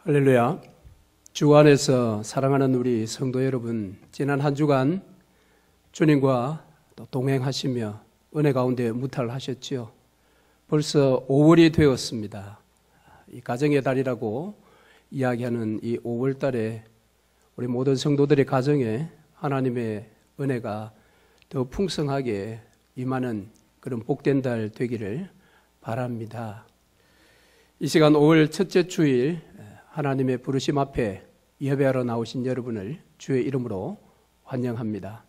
할렐루야. 주 안에서 사랑하는 우리 성도 여러분, 지난 한 주간 주님과 또 동행하시며 은혜 가운데 무탈하셨지요. 벌써 5월이 되었습니다. 이 가정의 달이라고 이야기하는 이 5월 달에 우리 모든 성도들의 가정에 하나님의 은혜가 더 풍성하게 임하는 그런 복된 달 되기를 바랍니다. 이 시간 5월 첫째 주일 하나님의 부르심 앞에 예배하러 나오신 여러분을 주의 이름으로 환영합니다.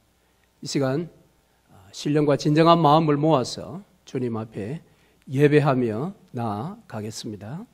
이 시간 신령과 진정한 마음을 모아서 주님 앞에 예배하며 나아가겠습니다.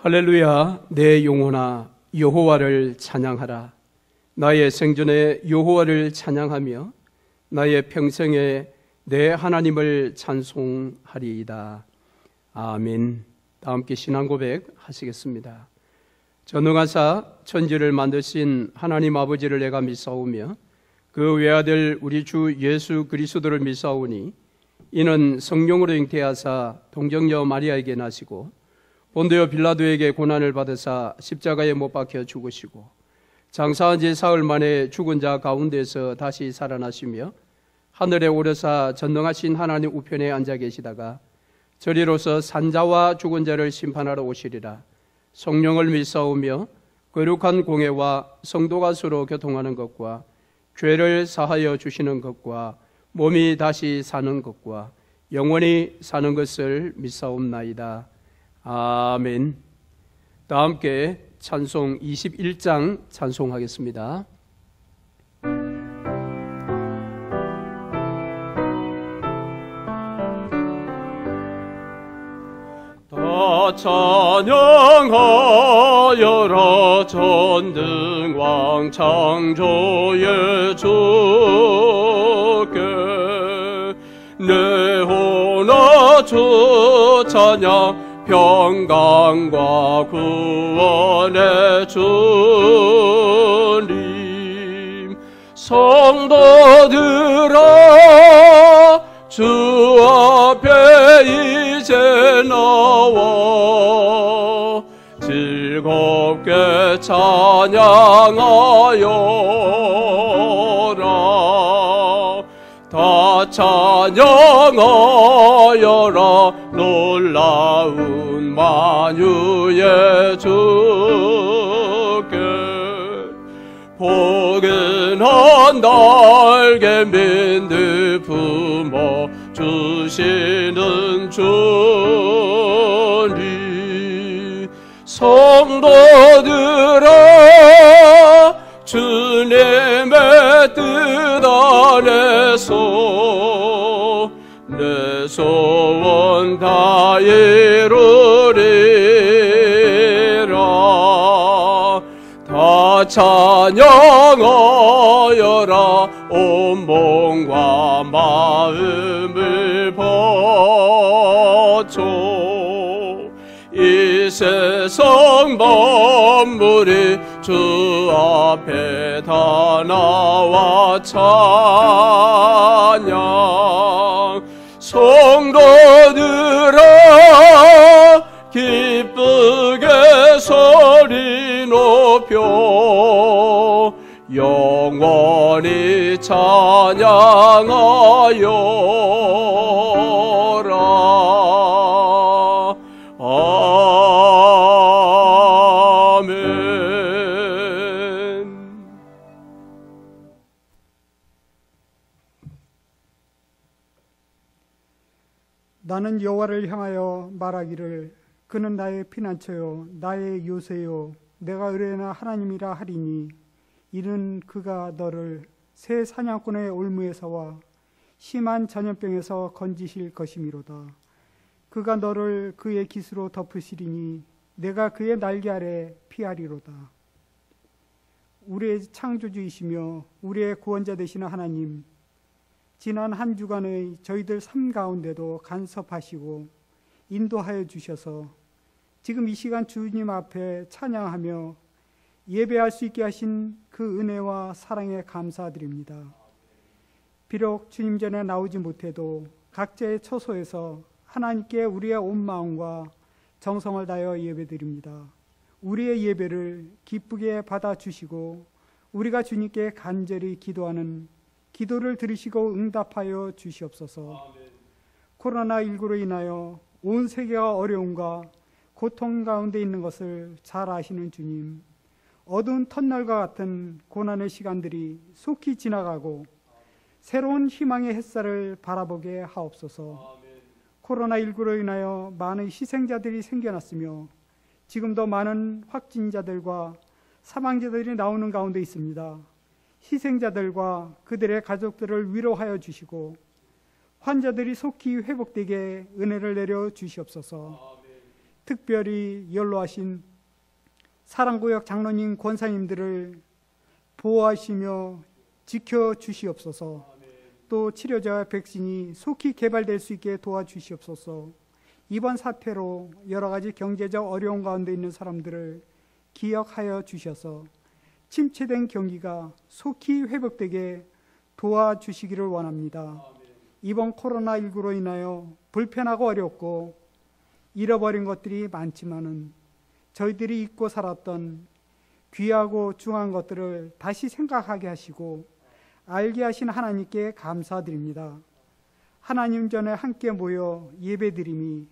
할렐루야. 내 영혼아 여호와를 찬양하라. 나의 생전에 여호와를 찬양하며 나의 평생에 내 하나님을 찬송하리이다. 아멘. 다 함께 신앙 고백 하시겠습니다. 전능하사 천지를 만드신 하나님 아버지를 내가 믿사오며 그 외아들 우리 주 예수 그리스도를 믿사오니 이는 성령으로 잉태하사 동정녀 마리아에게 나시고 본디오 빌라도에게 고난을 받으사 십자가에 못 박혀 죽으시고 장사한 지 사흘 만에 죽은 자 가운데서 다시 살아나시며 하늘에 오르사 전능하신 하나님 우편에 앉아 계시다가 저리로서 산자와 죽은 자를 심판하러 오시리라. 성령을 믿사오며 거룩한 공회와 성도가 서로 교통하는 것과 죄를 사하여 주시는 것과 몸이 다시 사는 것과 영원히 사는 것을 믿사옵나이다. 아멘. 다 함께 찬송 21장 찬송하겠습니다. 다 찬양하여라. 전등왕 창조의 주께 내 혼아 주 찬양 평강과 구원의 주님. 성도들아 주 앞에 이제 나와 즐겁게 찬양하여라. 다 찬양하여라. 놀라운 만유의 주께 포근한 날개 민들 품어 주시는 주님. 성도들아 주님의 뜻 안에서 내 소원 다 이루리라. 다 찬양하여라. 온 몸과 마음을 바쳐 이 세상 만물이 주 앞에 다 나와 찬양. 성도들아 기쁘게 소리 높여 영원히 찬양하여라. 아멘. 나는 여호와를 향하여 말하기를 그는 나의 피난처요 나의 요새요 내가 의뢰나 하나님이라 하리니 이는 그가 너를 새 사냥꾼의 올무에서와 심한 전염병에서 건지실 것이미로다. 그가 너를 그의 깃으로 덮으시리니 내가 그의 날개 아래 피하리로다. 우리의 창조주이시며 우리의 구원자 되시는 하나님, 지난 한 주간의 저희들 삶 가운데도 간섭하시고 인도하여 주셔서 지금 이 시간 주님 앞에 찬양하며 예배할 수 있게 하신 그 은혜와 사랑에 감사드립니다. 비록 주님 전에 나오지 못해도 각자의 처소에서 하나님께 우리의 온 마음과 정성을 다하여 예배드립니다. 우리의 예배를 기쁘게 받아주시고 우리가 주님께 간절히 기도하는 기도를 들으시고 응답하여 주시옵소서. 코로나19로 인하여 온 세계가 어려움과 고통 가운데 있는 것을 잘 아시는 주님, 어두운 터널과 같은 고난의 시간들이 속히 지나가고 새로운 희망의 햇살을 바라보게 하옵소서. 코로나19로 인하여 많은 희생자들이 생겨났으며 지금도 많은 확진자들과 사망자들이 나오는 가운데 있습니다. 희생자들과 그들의 가족들을 위로하여 주시고 환자들이 속히 회복되게 은혜를 내려 주시옵소서. 특별히 연로하신 사랑구역 장로님, 권사님들을 보호하시며 지켜주시옵소서. 또 치료제와 백신이 속히 개발될 수 있게 도와주시옵소서. 이번 사태로 여러 가지 경제적 어려움 가운데 있는 사람들을 기억하여 주셔서 침체된 경기가 속히 회복되게 도와주시기를 원합니다. 이번 코로나19로 인하여 불편하고 어렵고 잃어버린 것들이 많지만은 저희들이 잊고 살았던 귀하고 중요한 것들을 다시 생각하게 하시고 알게 하신 하나님께 감사드립니다. 하나님 전에 함께 모여 예배드림이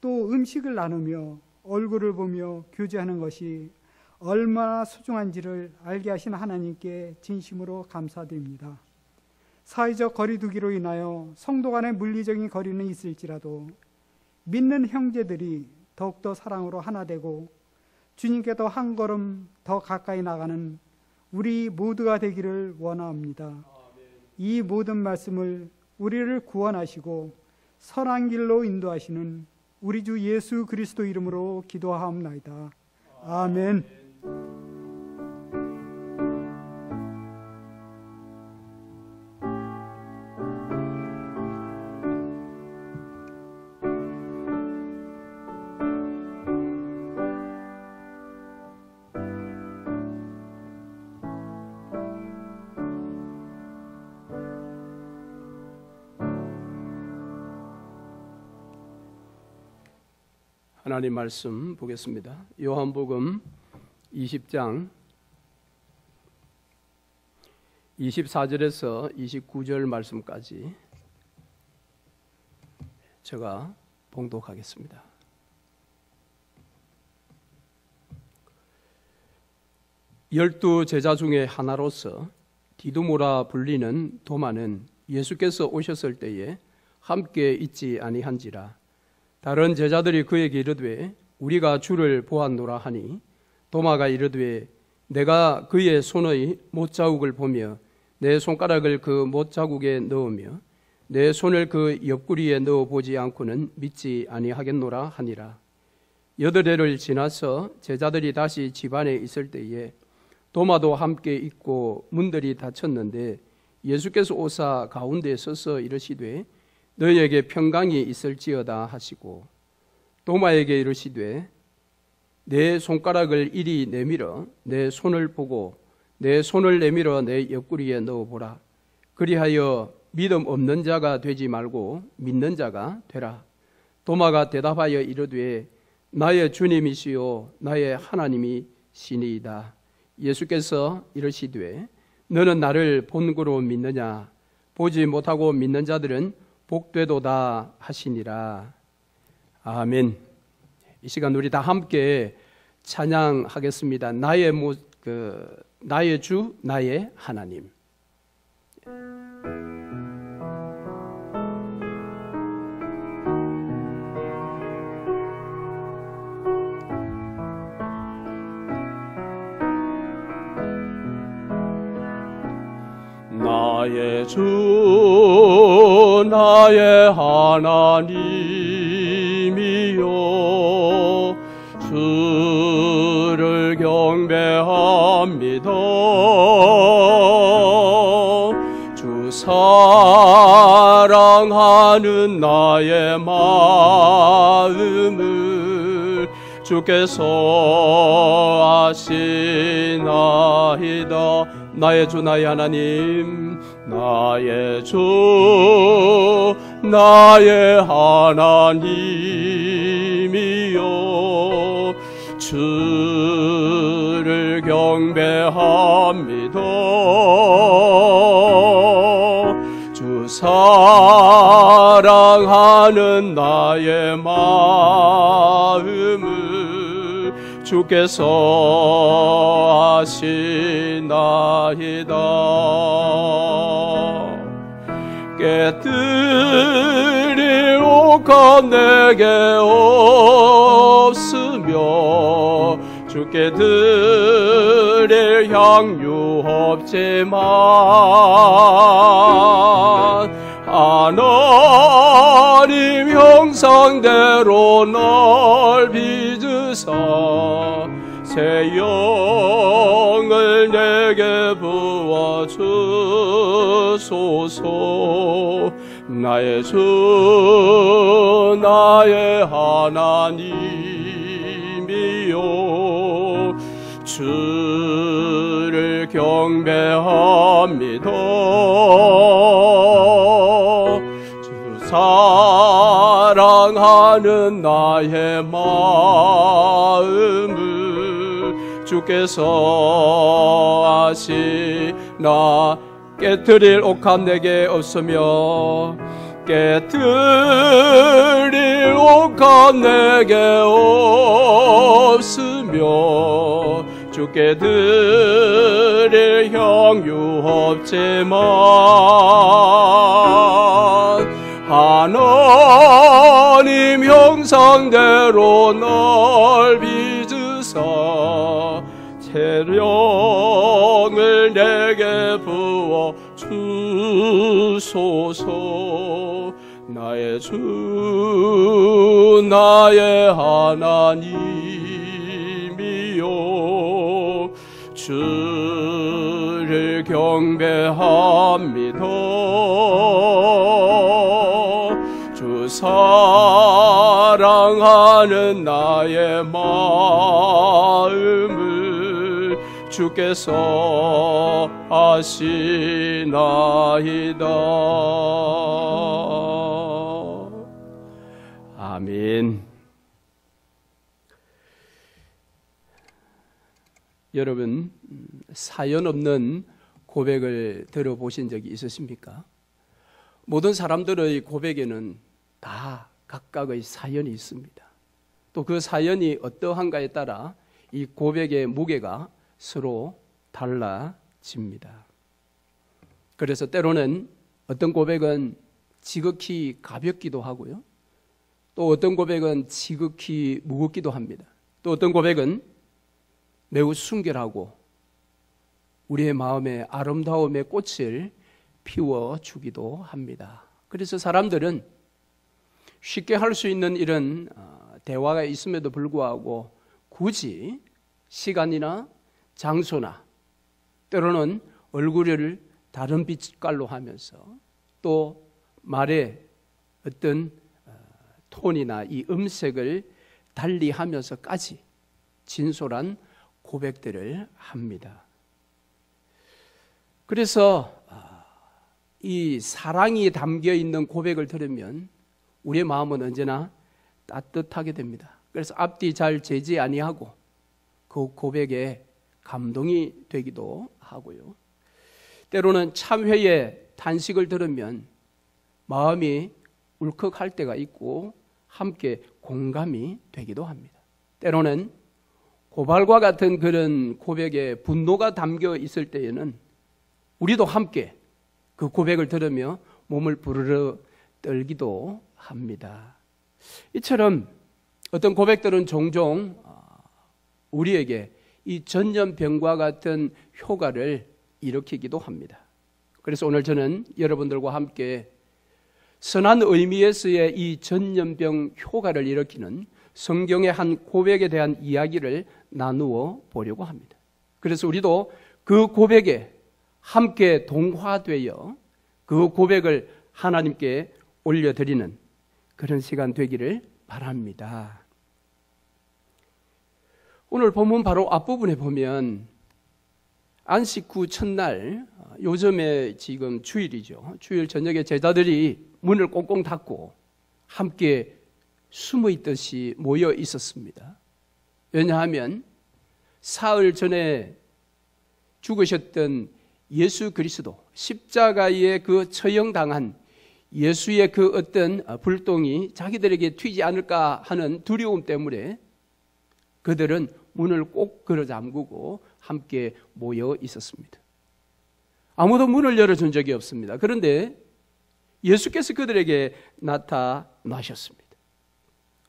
또 음식을 나누며 얼굴을 보며 교제하는 것이 얼마나 소중한지를 알게 하신 하나님께 진심으로 감사드립니다. 사회적 거리두기로 인하여 성도 간의 물리적인 거리는 있을지라도 믿는 형제들이 더욱더 사랑으로 하나 되고 주님께 더 한 걸음 더 가까이 나가는 우리 모두가 되기를 원합니다. 이 모든 말씀을 우리를 구원하시고 선한 길로 인도하시는 우리 주 예수 그리스도 이름으로 기도하옵나이다. 아멘. 하나님 말씀 보겠습니다. 요한복음 20장 24절에서 29절 말씀까지 제가 봉독하겠습니다. 열두 제자 중에 하나로서 디두모라 불리는 도마는 예수께서 오셨을 때에 함께 있지 아니한지라. 다른 제자들이 그에게 이르되 우리가 주를 보았노라 하니 도마가 이르되 내가 그의 손의 못자국을 보며 내 손가락을 그 못자국에 넣으며 내 손을 그 옆구리에 넣어보지 않고는 믿지 아니하겠노라 하니라. 8해를 지나서 제자들이 다시 집안에 있을 때에 도마도 함께 있고 문들이 닫혔는데 예수께서 오사 가운데 서서 이르시되 너희에게 평강이 있을지어다 하시고 도마에게 이르시되 내 손가락을 이리 내밀어 내 손을 보고 내 손을 내밀어 내 옆구리에 넣어보라. 그리하여 믿음 없는 자가 되지 말고 믿는 자가 되라. 도마가 대답하여 이르되 나의 주님이시요 나의 하나님이시니이다. 예수께서 이르시되 너는 나를 본고로 믿느냐? 보지 못하고 믿는 자들은 복되도다 하시니라. 아멘. 이 시간 우리 다 함께 찬양하겠습니다. 나의 주, 나의 하나님. 나의 주 나의 하나님 주 사랑하는 나의 마음을 주께서 아시나이다. 나의 주 나의 하나님, 나의 주 나의 하나님이여, 주를 경배합니다. 주 사랑하는 나의 마음을 주께서 아시나이다. 깨뜨릴 옷값 내게 없으며 주께 드릴 향유 없지만 하나님 형상대로 날 빚으사 새 영을 내게 부어주소서. 나의 주 나의 하나님이여, 주를 경배합니다. 주 사랑하는 나의 마음을 주께서 아시나. 깨뜨릴 옷값 내게 없으며 깨뜨릴 옷값 내게 없으며 주께 드릴 향유 없지만 하나님 형상대로 날 빚으사 재령을 내게 부어 주소서. 나의 주 나의 하나님이여, 주를 경배합니다. 주 사랑하는 나의 마음을 주께서 아시나이다. 아멘. 여러분, 사연 없는 고백을 들어보신 적이 있으십니까? 모든 사람들의 고백에는 다 각각의 사연이 있습니다. 또 그 사연이 어떠한가에 따라 이 고백의 무게가 서로 달라집니다. 그래서 때로는 어떤 고백은 지극히 가볍기도 하고요, 또 어떤 고백은 지극히 무겁기도 합니다. 또 어떤 고백은 매우 순결하고 우리의 마음에 아름다움의 꽃을 피워주기도 합니다. 그래서 사람들은 쉽게 할 수 있는 이런 대화가 있음에도 불구하고 굳이 시간이나 장소나 때로는 얼굴을 다른 빛깔로 하면서 또 말의 어떤 톤이나 이 음색을 달리 하면서까지 진솔한 고백들을 합니다. 그래서 이 사랑이 담겨 있는 고백을 들으면 우리의 마음은 언제나 따뜻하게 됩니다. 그래서 앞뒤 잘 재지 아니하고 그 고백에 감동이 되기도 하고요. 때로는 참회의 탄식을 들으면 마음이 울컥할 때가 있고 함께 공감이 되기도 합니다. 때로는 고발과 같은 그런 고백에 분노가 담겨 있을 때에는 우리도 함께 그 고백을 들으며 몸을 부르르 떨기도 합니다. 이처럼 어떤 고백들은 종종 우리에게 이 전염병과 같은 효과를 일으키기도 합니다. 그래서 오늘 저는 여러분들과 함께 선한 의미에서의 이 전염병 효과를 일으키는 성경의 한 고백에 대한 이야기를 나누어 보려고 합니다. 그래서 우리도 그 고백에 함께 동화되어 그 고백을 하나님께 올려드리는 그런 시간 되기를 바랍니다. 오늘 본문 바로 앞부분에 보면 안식 후 첫날, 요즘에 지금 주일이죠. 주일 저녁에 제자들이 문을 꽁꽁 닫고 함께 숨어 있듯이 모여 있었습니다. 왜냐하면 사흘 전에 죽으셨던 예수 그리스도, 십자가에 그 처형당한 예수의 그 어떤 불똥이 자기들에게 튀지 않을까 하는 두려움 때문에 그들은 문을 꼭 걸어 잠그고 함께 모여 있었습니다. 아무도 문을 열어준 적이 없습니다. 그런데 예수께서 그들에게 나타나셨습니다.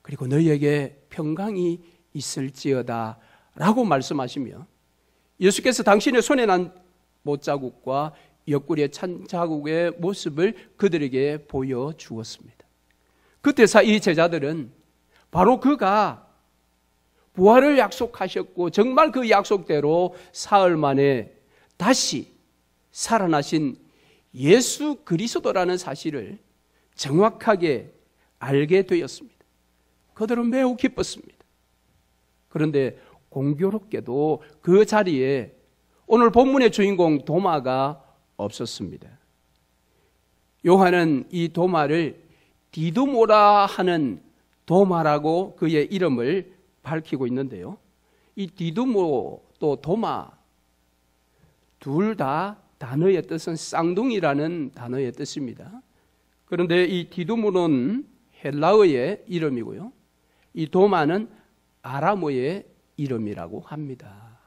그리고 너희에게 평강이 있을지어다 라고 말씀하시며 예수께서 당신의 손에 난 못자국과 옆구리에 찬 자국의 모습을 그들에게 보여주었습니다. 그때서 이 제자들은 바로 그가 부활을 약속하셨고 정말 그 약속대로 사흘 만에 다시 살아나신 예수 그리스도라는 사실을 정확하게 알게 되었습니다. 그들은 매우 기뻤습니다. 그런데 공교롭게도 그 자리에 오늘 본문의 주인공 도마가 없었습니다. 요한은 이 도마를 디두모라 하는 도마라고 그의 이름을 밝히고 있는데요. 이 디두모 또 도마 둘 다 단어의 뜻은 쌍둥이라는 단어의 뜻입니다. 그런데 이 디두모는 헬라어의 이름이고요. 이 도마는 아람어의 이름이라고 합니다.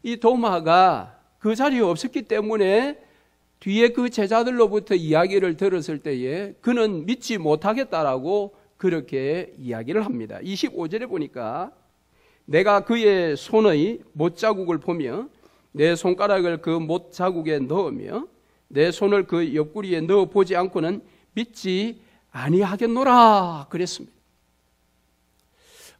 이 도마가 그 자리에 없었기 때문에 뒤에 그 제자들로부터 이야기를 들었을 때에 그는 믿지 못하겠다라고 그렇게 이야기를 합니다. 25절에 보니까 내가 그의 손의 못자국을 보며 내 손가락을 그 못자국에 넣으며 내 손을 그 옆구리에 넣어보지 않고는 믿지 아니하겠노라 그랬습니다.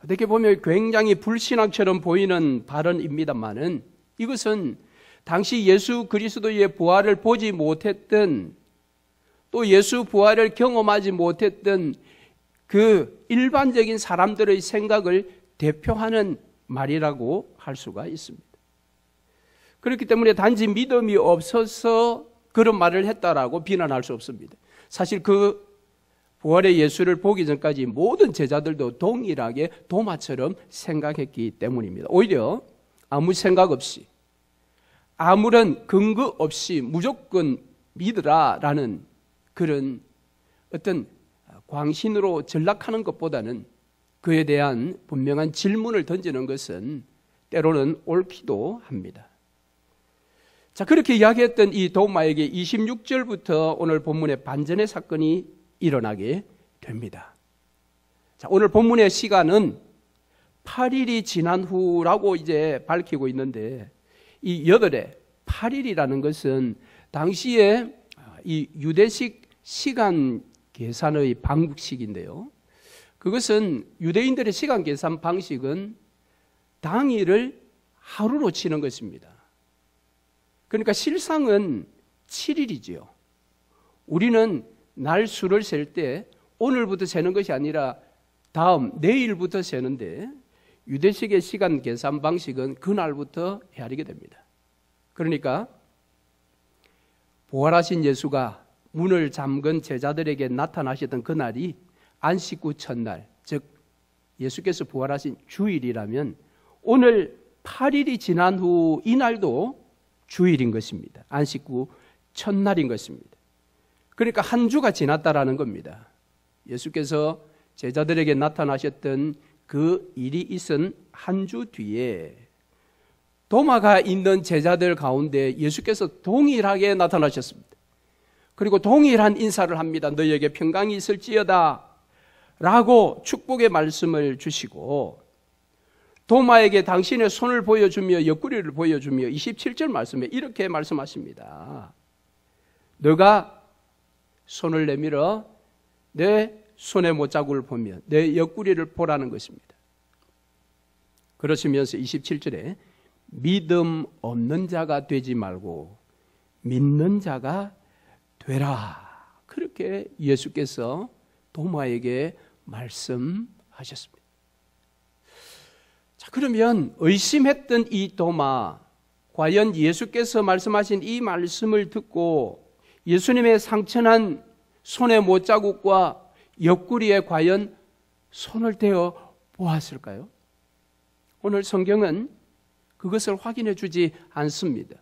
어떻게 보면 굉장히 불신앙처럼 보이는 발언입니다만은 이것은 당시 예수 그리스도의 부활을 보지 못했던 또 예수 부활을 경험하지 못했던 그 일반적인 사람들의 생각을 대표하는 말이라고 할 수가 있습니다. 그렇기 때문에 단지 믿음이 없어서 그런 말을 했다라고 비난할 수 없습니다. 사실 그 부활의 예수를 보기 전까지 모든 제자들도 동일하게 도마처럼 생각했기 때문입니다. 오히려 아무 생각 없이 아무런 근거 없이 무조건 믿으라라는 그런 어떤 광신으로 전락하는 것보다는 그에 대한 분명한 질문을 던지는 것은 때로는 옳기도 합니다. 자, 그렇게 이야기했던 이 도마에게 26절부터 오늘 본문의 반전의 사건이 일어나게 됩니다. 자, 오늘 본문의 시간은 8일이 지난 후라고 이제 밝히고 있는데 이 8에 8일이라는 것은 당시에 이 유대식 시간 계산의 방식인데요. 그것은 유대인들의 시간 계산 방식은 당일을 하루로 치는 것입니다. 그러니까 실상은 7일이지요. 우리는 날수를 셀 때 오늘부터 세는 것이 아니라 다음 내일부터 세는데 유대식의 시간 계산 방식은 그날부터 헤아리게 됩니다. 그러니까 부활하신 예수가 문을 잠근 제자들에게 나타나셨던 그날이 안식 후 첫날, 즉 예수께서 부활하신 주일이라면 오늘 8일이 지난 후 이날도 주일인 것입니다. 안식 후 첫날인 것입니다. 그러니까 한 주가 지났다라는 겁니다. 예수께서 제자들에게 나타나셨던 그 일이 있은 한 주 뒤에 도마가 있는 제자들 가운데 예수께서 동일하게 나타나셨습니다. 그리고 동일한 인사를 합니다. 너희에게 평강이 있을지어다 라고 축복의 말씀을 주시고 도마에게 당신의 손을 보여주며 옆구리를 보여주며 27절 말씀에 이렇게 말씀하십니다. 너가 손을 내밀어 내 손의 못자국을 보며 내 옆구리를 보라는 것입니다. 그러시면서 27절에 믿음 없는 자가 되지 말고 믿는 자가 되라. 그렇게 예수께서 도마에게 말씀하셨습니다. 자, 그러면 의심했던 이 도마, 과연 예수께서 말씀하신 이 말씀을 듣고 예수님의 상처난 손의 못자국과 옆구리에 과연 손을 대어 보았을까요? 오늘 성경은 그것을 확인해 주지 않습니다.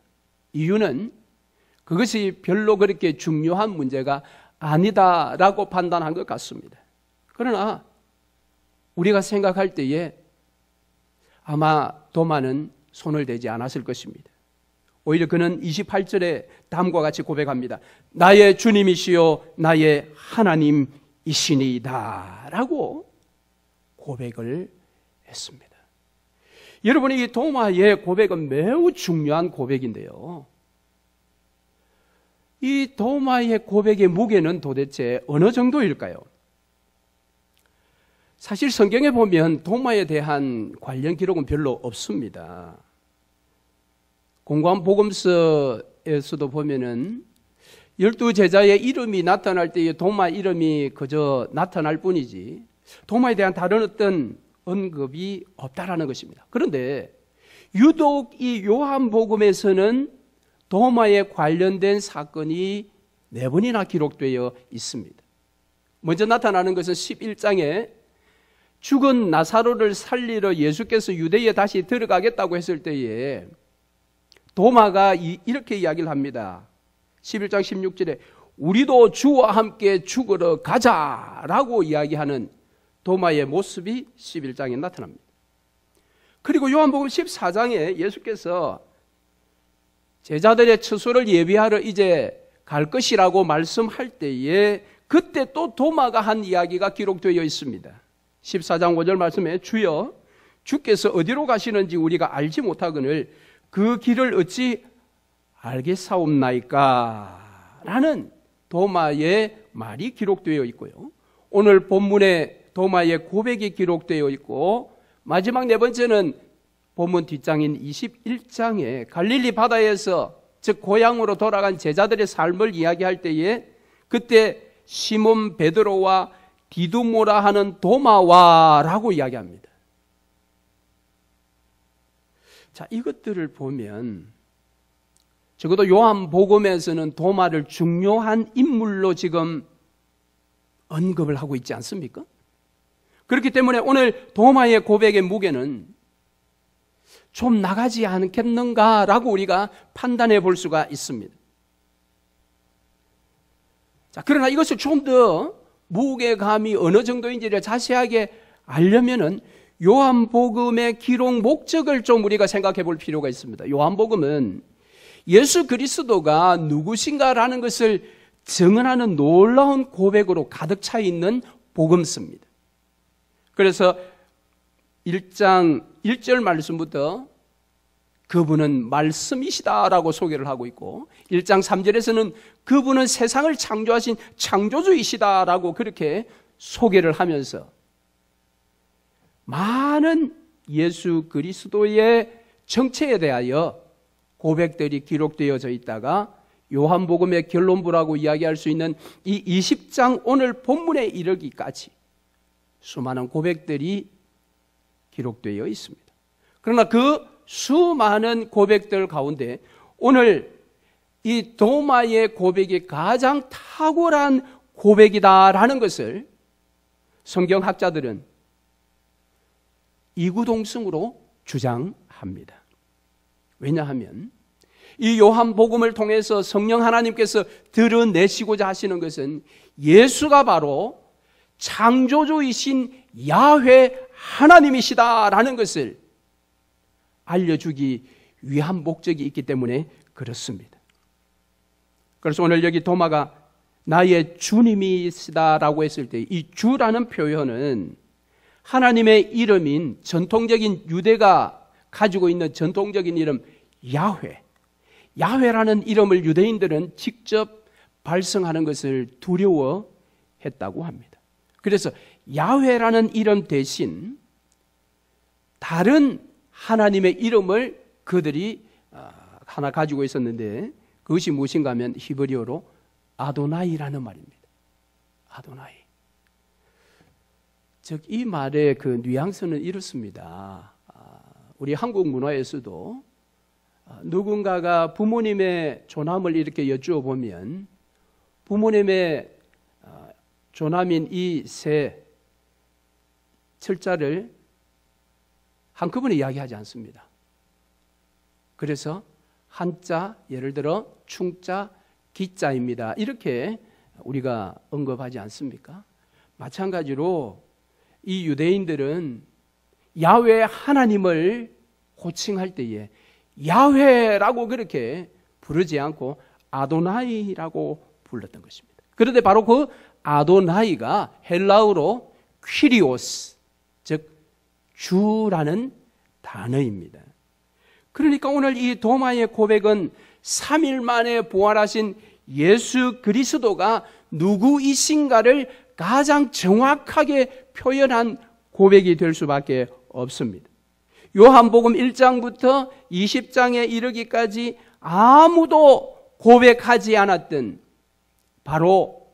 이유는 그것이 별로 그렇게 중요한 문제가 아니다라고 판단한 것 같습니다. 그러나 우리가 생각할 때에 아마 도마는 손을 대지 않았을 것입니다. 오히려 그는 28절에 다음과 같이 고백합니다. 나의 주님이시요 나의 하나님이시니이다 라고 고백을 했습니다. 여러분이 이 도마의 고백은 매우 중요한 고백인데요. 이 도마의 고백의 무게는 도대체 어느 정도일까요? 사실 성경에 보면 도마에 대한 관련 기록은 별로 없습니다. 공관 복음서에서도 보면은 12제자의 이름이 나타날 때에 도마 이름이 그저 나타날 뿐이지 도마에 대한 다른 어떤 언급이 없다라는 것입니다. 그런데 유독 이 요한복음에서는 도마에 관련된 사건이 4번이나 기록되어 있습니다. 먼저 나타나는 것은 11장에 죽은 나사로를 살리러 예수께서 유대에 다시 들어가겠다고 했을 때에 도마가 이렇게 이야기를 합니다. 11장 16절에 우리도 주와 함께 죽으러 가자라고 이야기하는 도마의 모습이 11장에 나타납니다. 그리고 요한복음 14장에 예수께서 제자들의 처소를 예비하러 이제 갈 것이라고 말씀할 때에 그때 또 도마가 한 이야기가 기록되어 있습니다. 14장 5절 말씀에 주여 주께서 어디로 가시는지 우리가 알지 못하거늘 그 길을 어찌 알겠사옵나이까 라는 도마의 말이 기록되어 있고요. 오늘 본문에 도마의 고백이 기록되어 있고 마지막 4번째는 본문 뒷장인 21장에 갈릴리 바다에서 즉 고향으로 돌아간 제자들의 삶을 이야기할 때에 그때 시몬 베드로와 디두모라 하는 도마와라고 이야기합니다. 자, 이것들을 보면 적어도 요한복음에서는 도마를 중요한 인물로 지금 언급을 하고 있지 않습니까? 그렇기 때문에 오늘 도마의 고백의 무게는 좀 나가지 않겠는가라고 우리가 판단해 볼 수가 있습니다. 자, 그러나 이것을 좀 더 무게감이 어느 정도인지를 자세하게 알려면은 요한복음의 기록 목적을 좀 우리가 생각해 볼 필요가 있습니다. 요한복음은 예수 그리스도가 누구신가라는 것을 증언하는 놀라운 고백으로 가득 차 있는 복음서입니다. 그래서 1장 1절 말씀부터 그분은 말씀이시다라고 소개를 하고 있고 1장 3절에서는 그분은 세상을 창조하신 창조주이시다라고 그렇게 소개를 하면서 많은 예수 그리스도의 정체에 대하여 고백들이 기록되어져 있다가 요한복음의 결론부라고 이야기할 수 있는 이 20장 오늘 본문에 이르기까지 수많은 고백들이 기록되어 있습니다. 그러나 그 수많은 고백들 가운데 오늘 이 도마의 고백이 가장 탁월한 고백이다라는 것을 성경학자들은 이구동성으로 주장합니다. 왜냐하면 이 요한복음을 통해서 성령 하나님께서 드러내시고자 하시는 것은 예수가 바로 창조주이신 야훼 하나님이시다라는 것을 알려주기 위한 목적이 있기 때문에 그렇습니다. 그래서 오늘 여기 도마가 나의 주님이시다라고 했을 때 이 주라는 표현은 하나님의 이름인 전통적인 유대가 가지고 있는 전통적인 이름 야훼, 야훼라는 이름을 유대인들은 직접 발성하는 것을 두려워했다고 합니다. 그래서 야훼라는 이름 대신 다른 하나님의 이름을 그들이 하나 가지고 있었는데 그것이 무엇인가 하면 히브리어로 아도나이라는 말입니다. 아도나이. 즉 이 말의 그 뉘앙스는 이렇습니다. 우리 한국 문화에서도 누군가가 부모님의 조남을 이렇게 여쭈어 보면 부모님의 조남인 이 세 철자를 한꺼번에 이야기하지 않습니다. 그래서 한자, 예를 들어 충자, 기자입니다. 이렇게 우리가 언급하지 않습니까? 마찬가지로 이 유대인들은 야훼 하나님을 호칭할 때에 야훼라고 그렇게 부르지 않고 아도나이라고 불렀던 것입니다. 그런데 바로 그 아도나이가 헬라어로 퀴리오스, 즉 주라는 단어입니다. 그러니까 오늘 이 도마의 고백은 3일 만에 부활하신 예수 그리스도가 누구이신가를 가장 정확하게 표현한 고백이 될 수밖에 없습니다. 요한복음 1장부터 20장에 이르기까지 아무도 고백하지 않았던 바로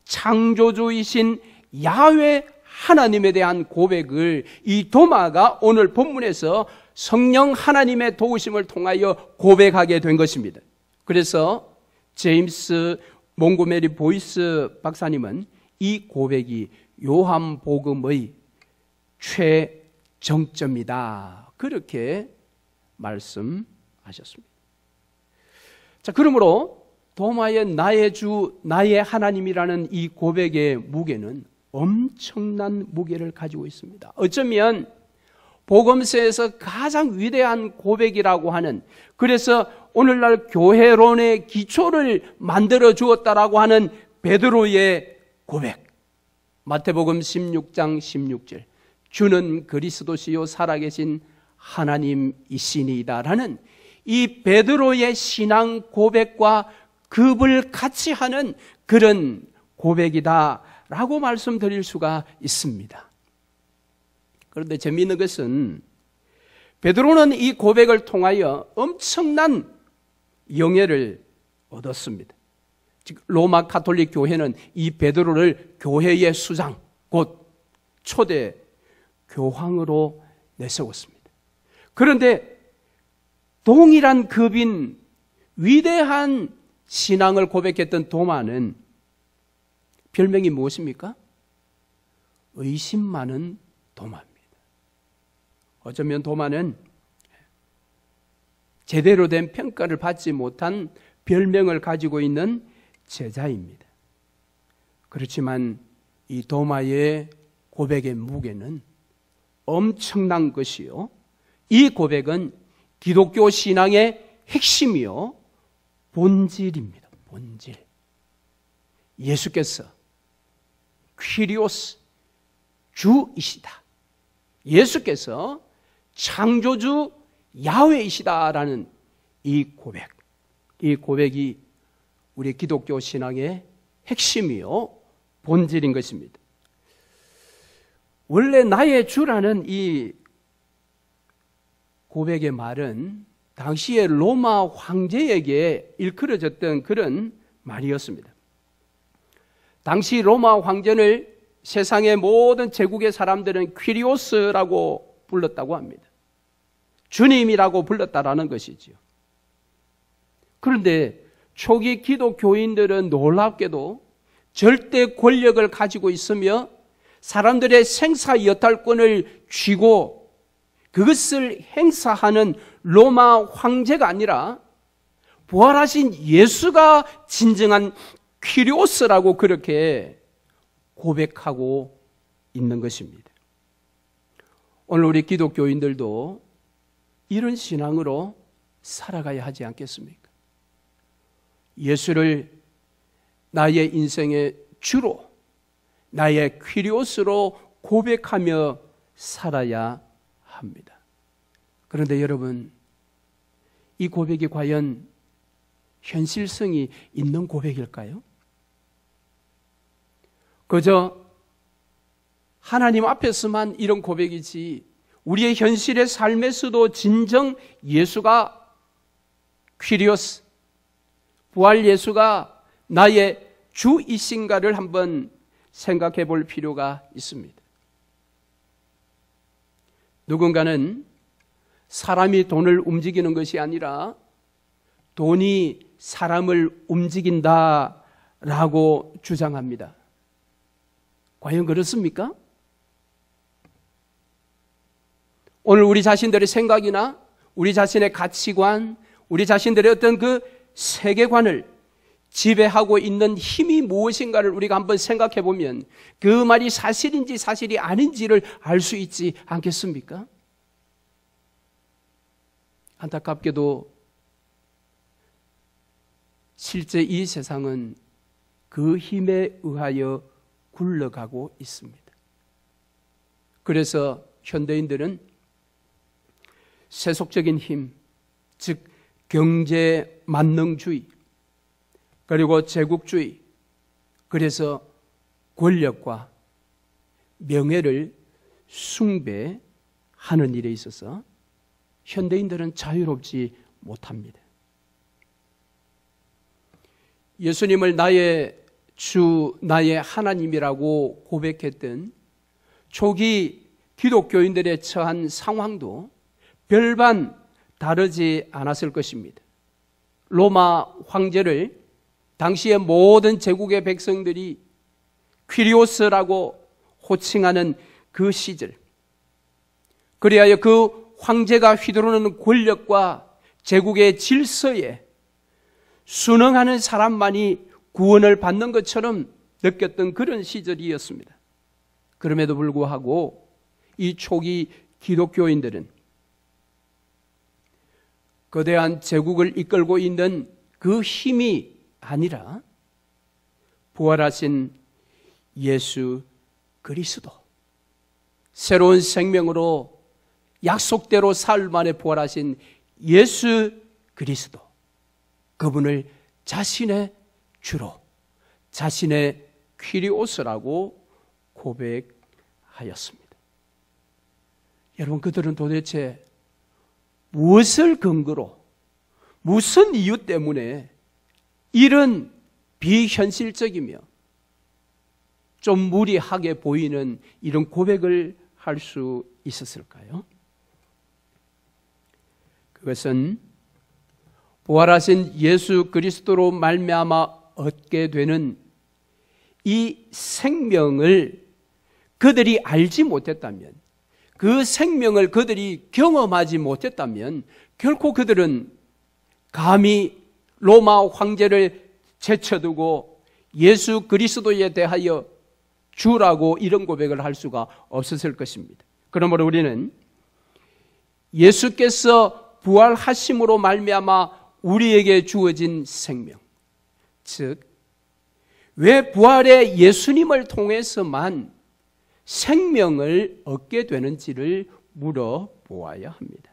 창조주이신 야훼 하나님에 대한 고백을 이 도마가 오늘 본문에서 성령 하나님의 도우심을 통하여 고백하게 된 것입니다. 그래서 제임스 몽고메리 보이스 박사님은 이 고백이 요한복음의 최정점이다, 그렇게 말씀하셨습니다. 자, 그러므로 도마의 나의 주, 나의 하나님이라는 이 고백의 무게는 엄청난 무게를 가지고 있습니다. 어쩌면 복음서에서 가장 위대한 고백이라고 하는, 그래서 오늘날 교회론의 기초를 만들어 주었다라고 하는 베드로의 고백, 마태복음 16장 16절, 주는 그리스도시요 살아계신 하나님이시니이다라는 이 베드로의 신앙 고백과 급을 같이 하는 그런 고백이다라고 말씀드릴 수가 있습니다. 그런데 재미있는 것은 베드로는 이 고백을 통하여 엄청난 영예를 얻었습니다. 즉 로마 가톨릭 교회는 이 베드로를 교회의 수장, 곧 초대 교황으로 내세웠습니다. 그런데 동일한 급인 위대한 신앙을 고백했던 도마는 별명이 무엇입니까? 의심 많은 도마입니다. 어쩌면 도마는 제대로 된 평가를 받지 못한 별명을 가지고 있는 제자입니다. 그렇지만 이 도마의 고백의 무게는 엄청난 것이요, 이 고백은 기독교 신앙의 핵심이요 본질입니다. 본질. 예수께서 퀴리오스 주이시다, 예수께서 창조주 야훼이시다라는 이 고백, 이 고백이 우리 기독교 신앙의 핵심이요 본질인 것입니다. 원래 나의 주라는 이 고백의 말은 당시의 로마 황제에게 일컬어졌던 그런 말이었습니다. 당시 로마 황제를 세상의 모든 제국의 사람들은 퀴리오스라고 불렀다고 합니다. 주님이라고 불렀다라는 것이지요. 그런데 초기 기독교인들은 놀랍게도 절대 권력을 가지고 있으며 사람들의 생사 여탈권을 쥐고 그것을 행사하는 로마 황제가 아니라 부활하신 예수가 진정한 퀴리오스라고 그렇게 고백하고 있는 것입니다. 오늘 우리 기독교인들도 이런 신앙으로 살아가야 하지 않겠습니까? 예수를 나의 인생의 주로, 나의 퀴리오스로 고백하며 살아야 합니다. 그런데 여러분, 이 고백이 과연 현실성이 있는 고백일까요? 그저 하나님 앞에서만 이런 고백이지 우리의 현실의 삶에서도 진정 예수가 퀴리오스, 부활 예수가 나의 주이신가를 한번 생각해 볼 필요가 있습니다. 누군가는 사람이 돈을 움직이는 것이 아니라 돈이 사람을 움직인다라고 주장합니다. 과연 그렇습니까? 오늘 우리 자신들의 생각이나 우리 자신의 가치관, 우리 자신들의 어떤 그 세계관을 지배하고 있는 힘이 무엇인가를 우리가 한번 생각해 보면 그 말이 사실인지 사실이 아닌지를 알 수 있지 않겠습니까? 안타깝게도 실제 이 세상은 그 힘에 의하여 굴러가고 있습니다. 그래서 현대인들은 세속적인 힘, 즉 경제 만능주의, 그리고 제국주의, 그래서 권력과 명예를 숭배하는 일에 있어서 현대인들은 자유롭지 못합니다. 예수님을 나의 주, 나의 하나님이라고 고백했던 초기 기독교인들의 처한 상황도 별반 다르지 않았을 것입니다. 로마 황제를 당시의 모든 제국의 백성들이 퀴리오스라고 호칭하는 그 시절, 그리하여 그 황제가 휘두르는 권력과 제국의 질서에 순응하는 사람만이 구원을 받는 것처럼 느꼈던 그런 시절이었습니다. 그럼에도 불구하고 이 초기 기독교인들은 거대한 제국을 이끌고 있는 그 힘이 아니라 부활하신 예수 그리스도, 새로운 생명으로 약속대로 사흘 만에 부활하신 예수 그리스도, 그분을 자신의 주로, 자신의 퀴리오스라고 고백하였습니다. 여러분, 그들은 도대체 무엇을 근거로, 무슨 이유 때문에 이런 비현실적이며 좀 무리하게 보이는 이런 고백을 할 수 있었을까요? 그것은 부활하신 예수 그리스도로 말미암아 얻게 되는 이 생명을 그들이 알지 못했다면, 그 생명을 그들이 경험하지 못했다면 결코 그들은 감히 로마 황제를 제쳐두고 예수 그리스도에 대하여 주라고 이런 고백을 할 수가 없었을 것입니다. 그러므로 우리는 예수께서 부활하심으로 말미암아 우리에게 주어진 생명, 즉 왜 부활의 예수님을 통해서만 생명을 얻게 되는지를 물어보아야 합니다.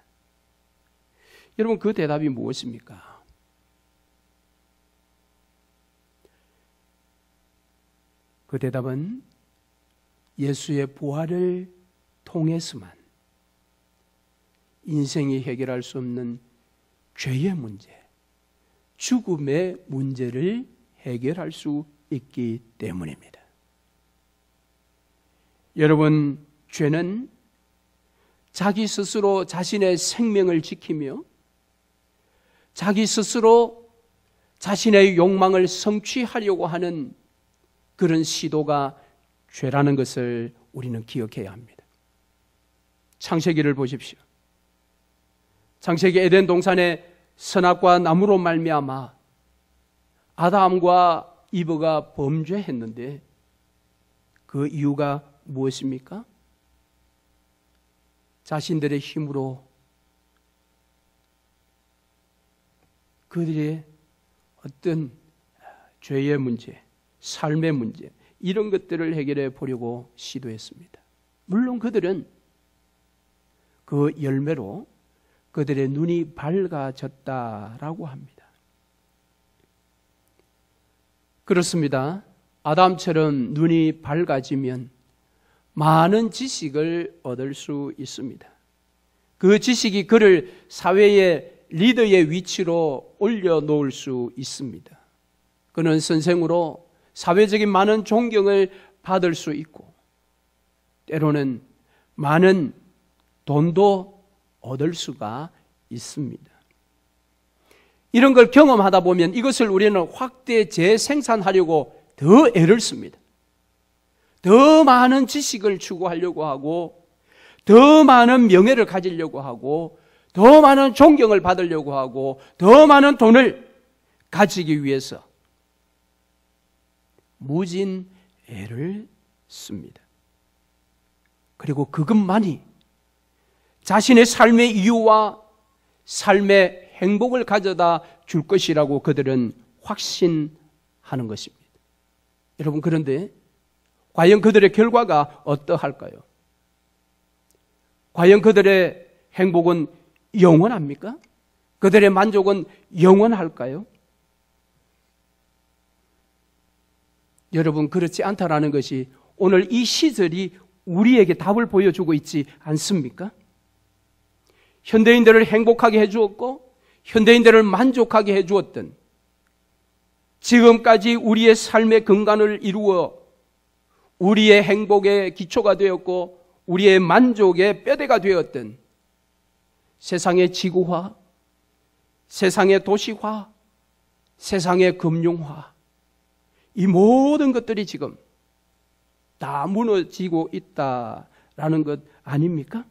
여러분, 그 대답이 무엇입니까? 그 대답은 예수의 부활을 통해서만 인생이 해결할 수 없는 죄의 문제, 죽음의 문제를 해결할 수 있기 때문입니다. 여러분, 죄는 자기 스스로 자신의 생명을 지키며 자기 스스로 자신의 욕망을 성취하려고 하는 그런 시도가 죄라는 것을 우리는 기억해야 합니다. 창세기를 보십시오. 창세기 에덴 동산의 선악과 나무로 말미암아 아담과 이브가 범죄했는데 그 이유가 무엇입니까? 자신들의 힘으로 그들의 어떤 죄의 문제, 삶의 문제, 이런 것들을 해결해 보려고 시도했습니다. 물론 그들은 그 열매로 그들의 눈이 밝아졌다라고 합니다. 그렇습니다. 아담처럼 눈이 밝아지면 많은 지식을 얻을 수 있습니다. 그 지식이 그를 사회의 리더의 위치로 올려놓을 수 있습니다. 그는 선생으로 사회적인 많은 존경을 받을 수 있고 때로는 많은 돈도 얻을 수가 있습니다. 이런 걸 경험하다 보면 이것을 우리는 확대 재생산하려고 더 애를 씁니다. 더 많은 지식을 추구하려고 하고 더 많은 명예를 가지려고 하고 더 많은 존경을 받으려고 하고 더 많은 돈을 가지기 위해서 무진 애를 씁니다. 그리고 그것만이 자신의 삶의 이유와 삶의 행복을 가져다 줄 것이라고 그들은 확신하는 것입니다. 여러분, 그런데 과연 그들의 결과가 어떠할까요? 과연 그들의 행복은 영원합니까? 그들의 만족은 영원할까요? 여러분, 그렇지 않다라는 것이 오늘 이 시절이 우리에게 답을 보여주고 있지 않습니까? 현대인들을 행복하게 해주었고 현대인들을 만족하게 해주었던 지금까지 우리의 삶의 근간을 이루어 우리의 행복의 기초가 되었고 우리의 만족의 뼈대가 되었던 세상의 지구화, 세상의 도시화, 세상의 금융화, 이 모든 것들이 지금 다 무너지고 있다라는 것 아닙니까?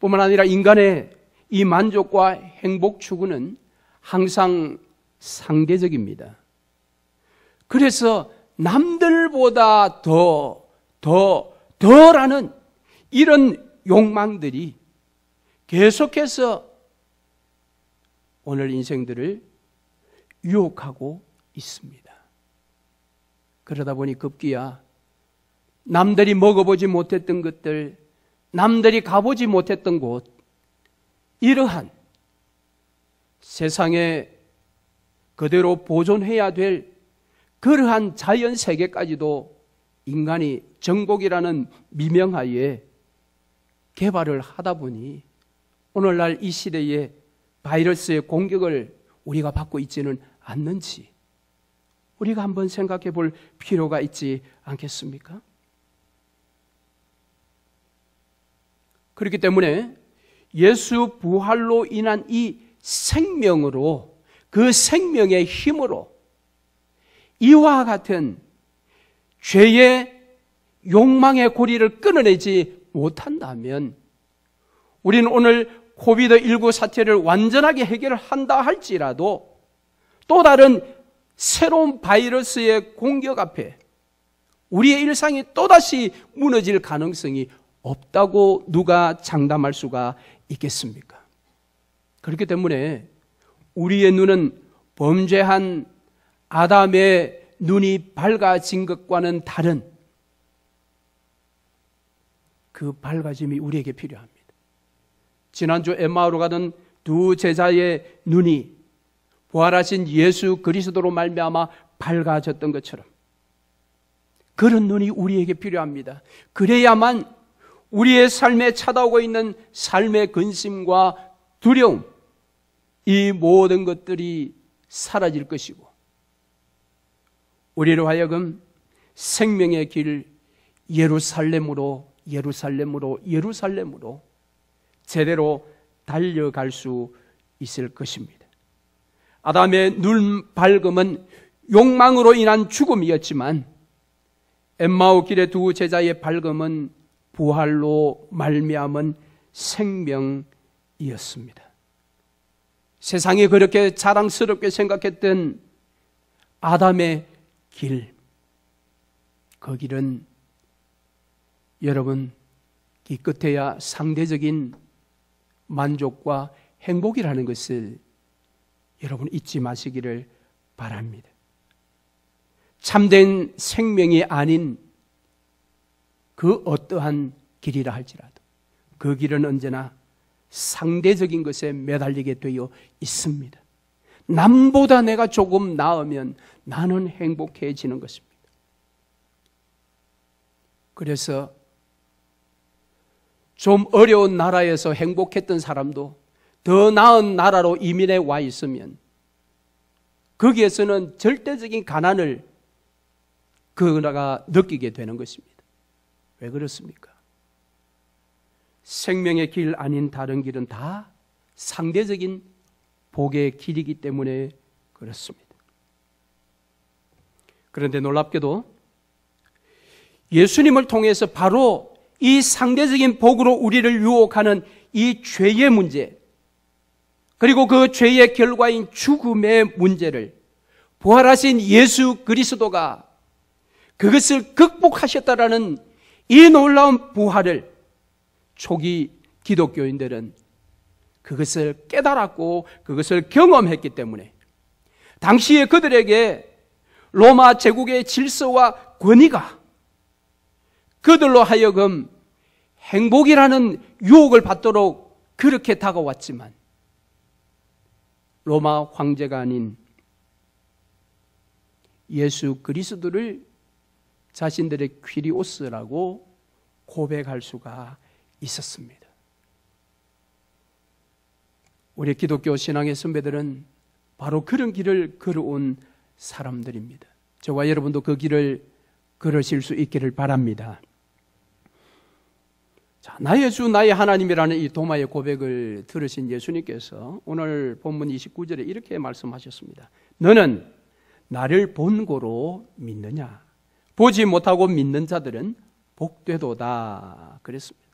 뿐만 아니라 인간의 이 만족과 행복 추구는 항상 상대적입니다. 그래서 남들보다 더라는 이런 욕망들이 계속해서 오늘 인생들을 유혹하고 있습니다. 그러다 보니 급기야 남들이 먹어보지 못했던 것들, 남들이 가보지 못했던 곳, 이러한 세상에 그대로 보존해야 될 그러한 자연 세계까지도 인간이 정복이라는 미명하에 개발을 하다 보니 오늘날 이 시대에 바이러스의 공격을 우리가 받고 있지는 않는지 우리가 한번 생각해 볼 필요가 있지 않겠습니까? 그렇기 때문에 예수 부활로 인한 이 생명으로, 그 생명의 힘으로 이와 같은 죄의 욕망의 고리를 끊어내지 못한다면 우리는 오늘 코비드19 사태를 완전하게 해결한다 할지라도 또 다른 새로운 바이러스의 공격 앞에 우리의 일상이 또다시 무너질 가능성이 없다고 누가 장담할 수가 있겠습니까? 그렇기 때문에 우리의 눈은 범죄한 아담의 눈이 밝아진 것과는 다른 그 밝아짐이 우리에게 필요합니다. 지난주 엠마오로 가던 두 제자의 눈이 부활하신 예수 그리스도로 말미암아 밝아졌던 것처럼 그런 눈이 우리에게 필요합니다. 그래야만 우리의 삶에 찾아오고 있는 삶의 근심과 두려움, 이 모든 것들이 사라질 것이고 우리로 하여금 생명의 길 예루살렘으로 제대로 달려갈 수 있을 것입니다. 아담의 눈 밝음은 욕망으로 인한 죽음이었지만 엠마오 길의 두 제자의 밝음은 부활로 말미암은 생명이었습니다. 세상이 그렇게 자랑스럽게 생각했던 아담의 길, 그 길은 여러분 기껏해야 상대적인 만족과 행복이라는 것을 여러분 잊지 마시기를 바랍니다. 참된 생명이 아닌 그 어떠한 길이라 할지라도 그 길은 언제나 상대적인 것에 매달리게 되어 있습니다. 남보다 내가 조금 나으면 나는 행복해지는 것입니다. 그래서 좀 어려운 나라에서 행복했던 사람도 더 나은 나라로 이민해 와 있으면 거기에서는 절대적인 가난을 그가 느끼게 되는 것입니다. 왜 그렇습니까? 생명의 길 아닌 다른 길은 다 상대적인 복의 길이기 때문에 그렇습니다. 그런데 놀랍게도 예수님을 통해서 바로 이 상대적인 복으로 우리를 유혹하는 이 죄의 문제, 그리고 그 죄의 결과인 죽음의 문제를 부활하신 예수 그리스도가 그것을 극복하셨다라는 이 놀라운 부활을 초기 기독교인들은 그것을 깨달았고 그것을 경험했기 때문에 당시에 그들에게 로마 제국의 질서와 권위가 그들로 하여금 행복이라는 유혹을 받도록 그렇게 다가왔지만 로마 황제가 아닌 예수 그리스도를 자신들의 퀴리오스라고 고백할 수가 있었습니다. 우리 기독교 신앙의 선배들은 바로 그런 길을 걸어온 사람들입니다. 저와 여러분도 그 길을 걸으실 수 있기를 바랍니다. 자, 나의 주 나의 하나님이라는 이 도마의 고백을 들으신 예수님께서 오늘 본문 29절에 이렇게 말씀하셨습니다. 너는 나를 본고로 믿느냐? 보지 못하고 믿는 자들은 복되도다 그랬습니다.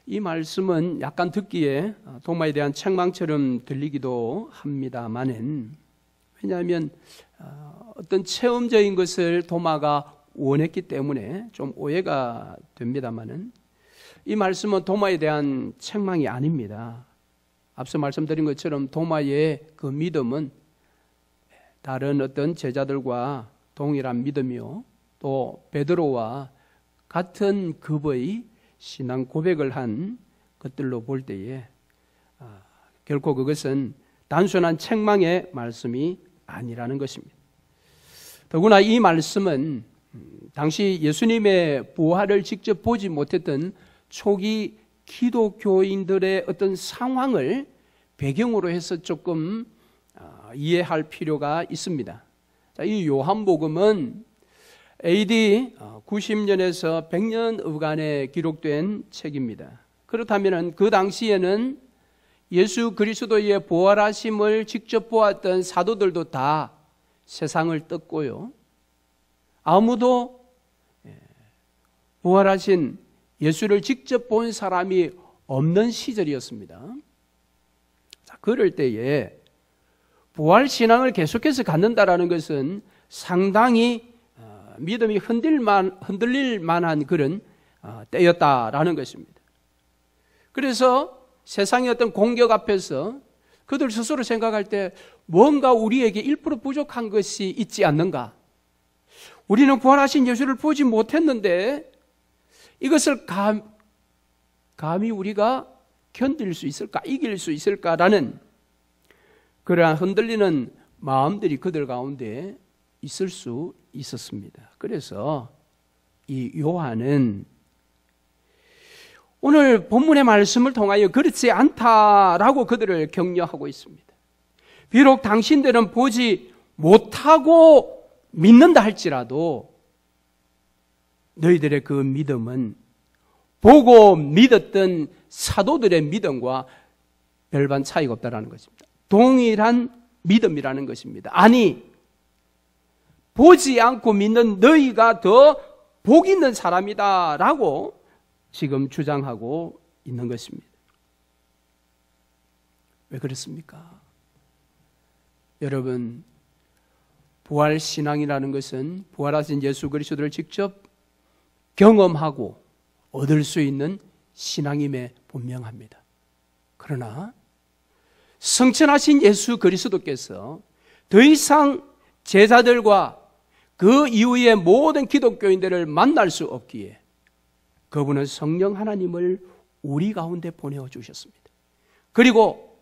이 말씀은 약간 듣기에 도마에 대한 책망처럼 들리기도 합니다만은, 왜냐하면 어떤 체험적인 것을 도마가 원했기 때문에 좀 오해가 됩니다만은, 이 말씀은 도마에 대한 책망이 아닙니다. 앞서 말씀드린 것처럼 도마의 그 믿음은 다른 어떤 제자들과 동일한 믿음이요, 또 베드로와 같은 급의 신앙 고백을 한 것들로 볼 때에 결코 그것은 단순한 책망의 말씀이 아니라는 것입니다. 더구나 이 말씀은 당시 예수님의 부활을 직접 보지 못했던 초기 기독교인들의 어떤 상황을 배경으로 해서 조금 이해할 필요가 있습니다. 자, 이 요한복음은 AD 90년에서 100년간에 기록된 책입니다. 그렇다면 그 당시에는 예수 그리스도의 부활하심을 직접 보았던 사도들도 다 세상을 떴고요, 아무도 부활하신 예수를 직접 본 사람이 없는 시절이었습니다. 자, 그럴 때에 부활신앙을 계속해서 갖는다라는 것은 상당히 믿음이 흔들릴 만한 그런 때였다라는 것입니다. 그래서 세상의 어떤 공격 앞에서 그들 스스로 생각할 때 뭔가 우리에게 1% 부족한 것이 있지 않는가? 우리는 부활하신 예수를 보지 못했는데 이것을 감히 우리가 견딜 수 있을까? 이길 수 있을까라는 그러한 흔들리는 마음들이 그들 가운데 있을 수 있었습니다. 그래서 이 요한은 오늘 본문의 말씀을 통하여 그렇지 않다라고 그들을 격려하고 있습니다. 비록 당신들은 보지 못하고 믿는다 할지라도 너희들의 그 믿음은 보고 믿었던 사도들의 믿음과 별반 차이가 없다라는 것입니다. 동일한 믿음이라는 것입니다. 아니, 보지 않고 믿는 너희가 더 복 있는 사람이다라고 지금 주장하고 있는 것입니다. 왜 그렇습니까? 여러분, 부활신앙이라는 것은 부활하신 예수 그리스도를 직접 경험하고 얻을 수 있는 신앙임에 분명합니다. 그러나 성천하신 예수 그리스도께서 더 이상 제자들과 그 이후의 모든 기독교인들을 만날 수 없기에 그분은 성령 하나님을 우리 가운데 보내어 주셨습니다. 그리고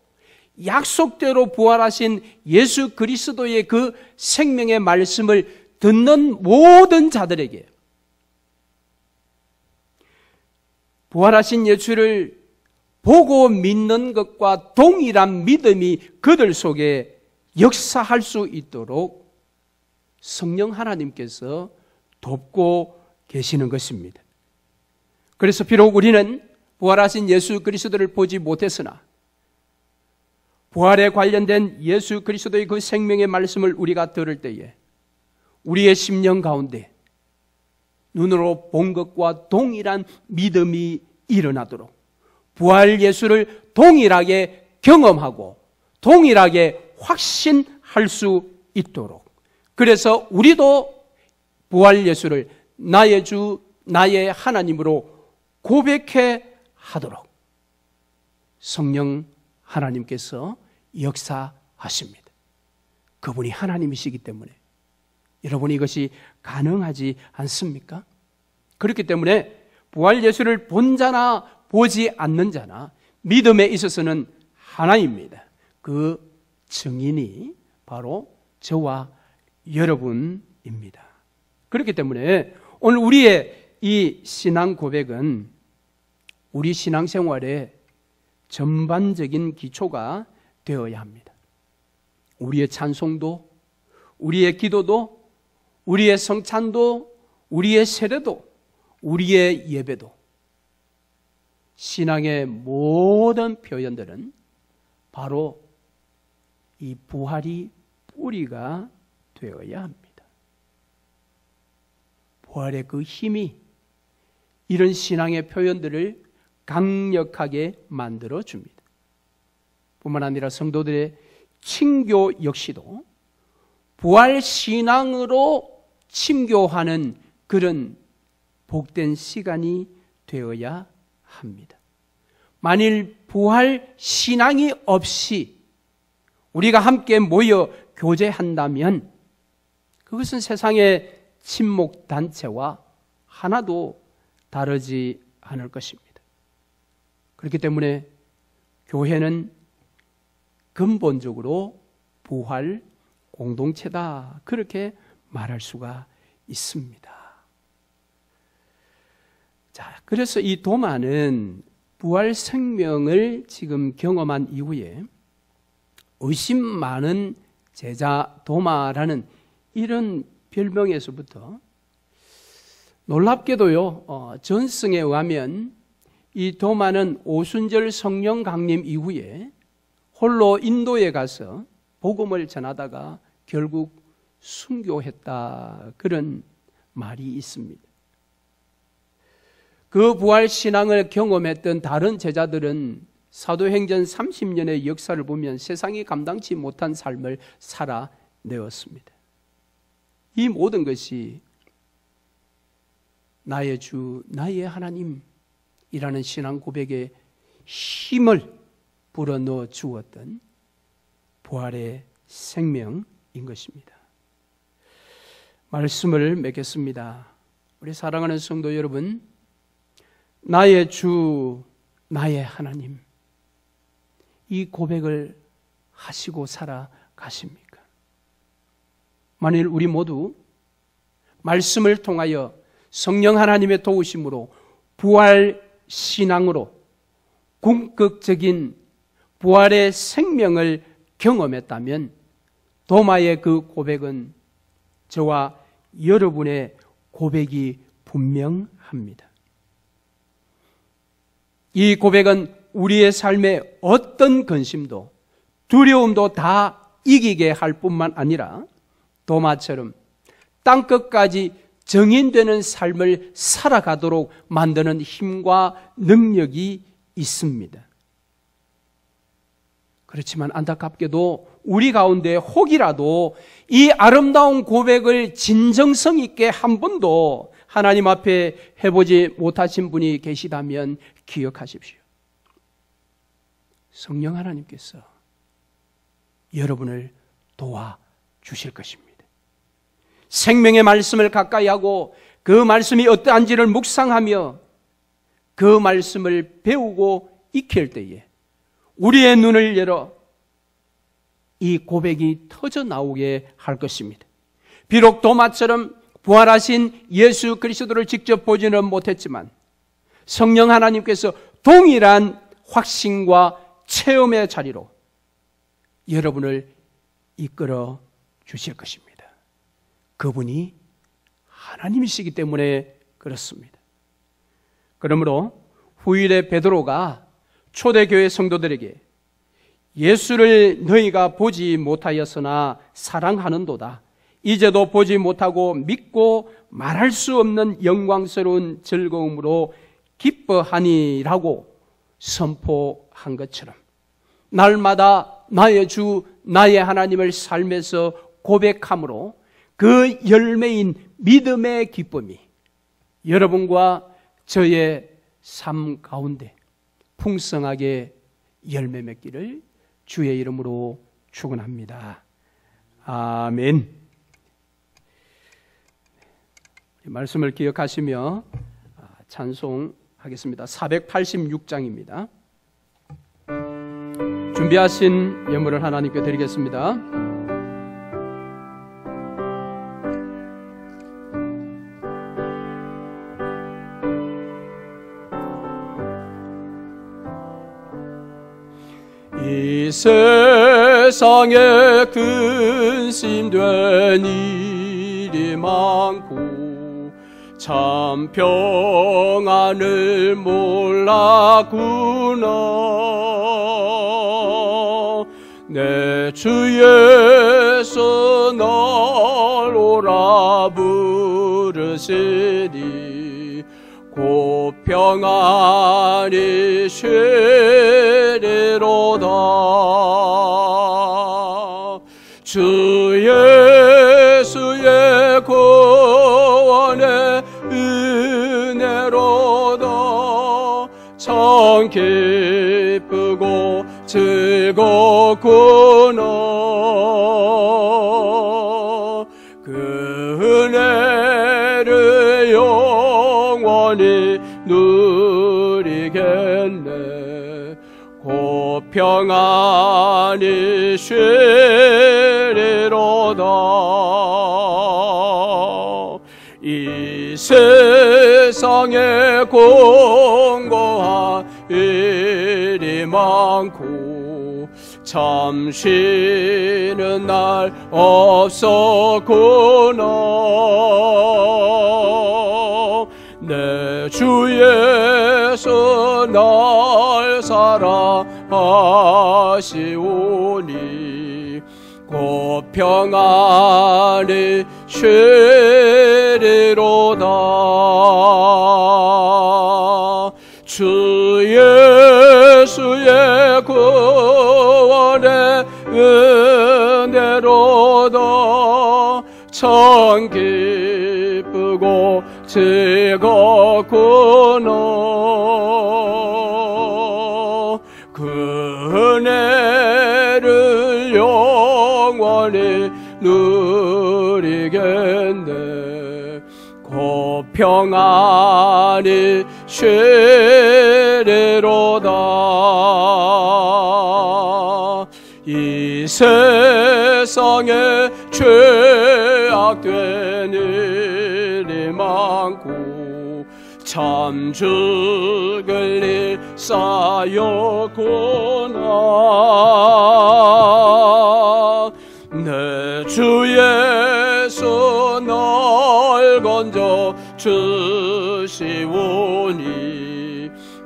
약속대로 부활하신 예수 그리스도의 그 생명의 말씀을 듣는 모든 자들에게 부활하신 예수를 보고 믿는 것과 동일한 믿음이 그들 속에 역사할 수 있도록 성령 하나님께서 돕고 계시는 것입니다. 그래서 비록 우리는 부활하신 예수 그리스도를 보지 못했으나 부활에 관련된 예수 그리스도의 그 생명의 말씀을 우리가 들을 때에 우리의 심령 가운데 눈으로 본 것과 동일한 믿음이 일어나도록 부활 예수를 동일하게 경험하고 동일하게 확신할 수 있도록, 그래서 우리도 부활 예수를 나의 주, 나의 하나님으로 고백해 하도록 성령 하나님께서 역사하십니다. 그분이 하나님이시기 때문에 여러분, 이것이 가능하지 않습니까? 그렇기 때문에 부활 예수를 본 자나 보지 않는 자나 믿음에 있어서는 하나입니다. 그 증인이 바로 저와 여러분입니다. 그렇기 때문에 오늘 우리의 이 신앙 고백은 우리 신앙생활의 전반적인 기초가 되어야 합니다. 우리의 찬송도, 우리의 기도도, 우리의 성찬도, 우리의 세례도, 우리의 예배도, 신앙의 모든 표현들은 바로 이 부활이 뿌리가 되어야 합니다. 부활의 그 힘이 이런 신앙의 표현들을 강력하게 만들어 줍니다. 뿐만 아니라 성도들의 친교 역시도 부활 신앙으로 침교하는 그런 복된 시간이 되어야 합니다. 만일 부활 신앙이 없이 우리가 함께 모여 교제한다면 그것은 세상의 친목 단체와 하나도 다르지 않을 것입니다. 그렇기 때문에 교회는 근본적으로 부활 공동체다, 그렇게 말할 수가 있습니다. 자, 그래서 이 도마는 부활 생명을 지금 경험한 이후에 의심 많은 제자 도마라는 이런 별명에서부터 놀랍게도요, 전승에 의하면 이 도마는 오순절 성령 강림 이후에 홀로 인도에 가서 복음을 전하다가 결국 순교했다, 그런 말이 있습니다. 그 부활 신앙을 경험했던 다른 제자들은 사도행전 30년의 역사를 보면 세상이 감당치 못한 삶을 살아내었습니다. 이 모든 것이 나의 주, 나의 하나님이라는 신앙 고백에 힘을 불어넣어 주었던 부활의 생명인 것입니다. 말씀을 맺겠습니다. 우리 사랑하는 성도 여러분, 나의 주, 나의 하나님, 이 고백을 하시고 살아가십니까? 만일 우리 모두 말씀을 통하여 성령 하나님의 도우심으로 부활 신앙으로 궁극적인 부활의 생명을 경험했다면 도마의 그 고백은 저와 여러분의 고백이 분명합니다. 이 고백은 우리의 삶의 어떤 근심도 두려움도 다 이기게 할 뿐만 아니라 도마처럼 땅끝까지 정인되는 삶을 살아가도록 만드는 힘과 능력이 있습니다. 그렇지만 안타깝게도 우리 가운데 혹이라도 이 아름다운 고백을 진정성 있게 한 번도 하나님 앞에 해보지 못하신 분이 계시다면 기억하십시오. 성령 하나님께서 여러분을 도와주실 것입니다. 생명의 말씀을 가까이 하고 그 말씀이 어떠한지를 묵상하며 그 말씀을 배우고 익힐 때에 우리의 눈을 열어 이 고백이 터져 나오게 할 것입니다. 비록 도마처럼 부활하신 예수 그리스도를 직접 보지는 못했지만 성령 하나님께서 동일한 확신과 체험의 자리로 여러분을 이끌어 주실 것입니다. 그분이 하나님이시기 때문에 그렇습니다. 그러므로 후일에 베드로가 초대교회 성도들에게 예수를 너희가 보지 못하였으나 사랑하는도다. 이제도 보지 못하고 믿고 말할 수 없는 영광스러운 즐거움으로 기뻐하니라고 선포한 것처럼 날마다 나의 주, 나의 하나님을 삶에서 고백함으로 그 열매인 믿음의 기쁨이 여러분과 저의 삶 가운데 풍성하게 열매 맺기를 주의 이름으로 축원합니다. 아멘. 말씀을 기억하시며 찬송하겠습니다. 486장입니다. 준비하신 예물을 하나님께 드리겠습니다. 이 세상에 근심된 일이 많고 참 평안을 몰랐구나. 내 주 예수 널 오라 부르시니 곧 평안이 쉬리로다. 주 예수의 구원의 은혜로다. 참 기쁘고 즐겁구나. 그 은혜를 영원히 누리겠네. 곧 평안히 쉬리로다. 이 세상에 공고한 일이 많고 참 쉬는 날 없었구나. 내 주 예수 날 사랑하시오니 곧 평안히 쉬리로다. 주 예수의 구원의 은혜로다. 참 기쁘고 즐겁구나. 그 은혜를 영원히 누리겠네. 곧 평안히 쉬리로다. 이 세상에 죄악된 일이 많고 참 죽을 일 쌓였구나. 내 주 예수 널 건져 주시오니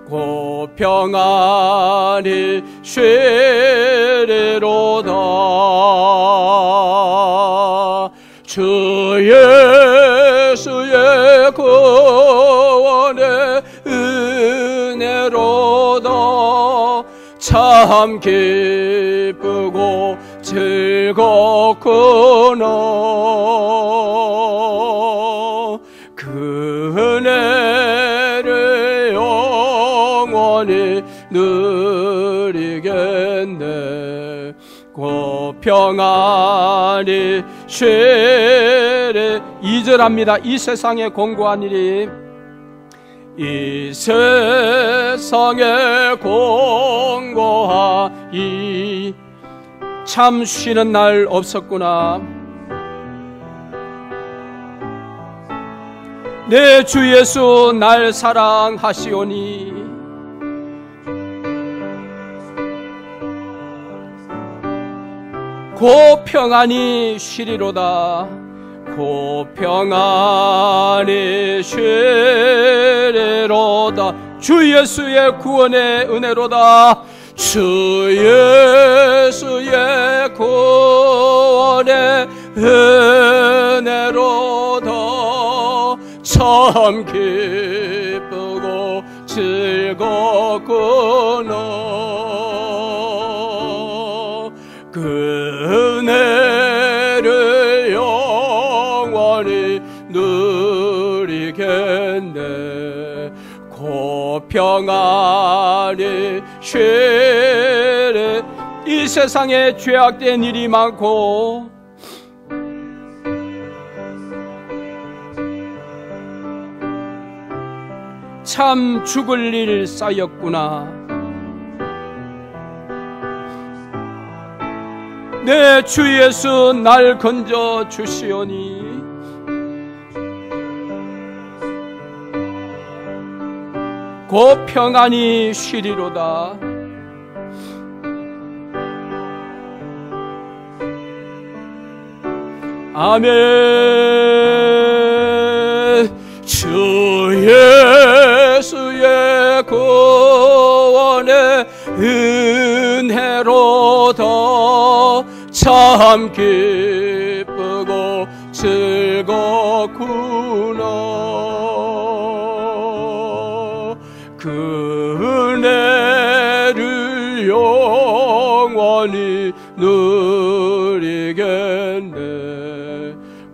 곧 평안히 쉬리로다. 주 예수의 구원의 은혜로다. 참 기쁘고 즐겁구나. 그 은혜를 영원히 누리겠네. 곧 평안히 쉬리. 2절합니다. 이 세상에 공고한 일이, 이 세상에 공고하이 참 쉬는 날 없었구나. 내 주 예수 날 사랑하시오니 고 평안히 쉬리로다. 고 평안히 쉬리로다. 주 예수의 구원의 은혜로다. 주 예수의 구원의 은혜로다. 참 기쁘고 즐겁구나. 그 은혜를 영원히 누리겠네. 고 평안히 쉬리. 이 세상에 죄악된 일이 많고 참 죽을 일 쌓였구나. 내 주 예수 날 건져 주시오니 고 평안히 쉬리로다. 아멘. 주 예수의 구원의 은혜로다. 참 기쁘고 즐겁구나. 그 은혜를 영원히 누리겠네.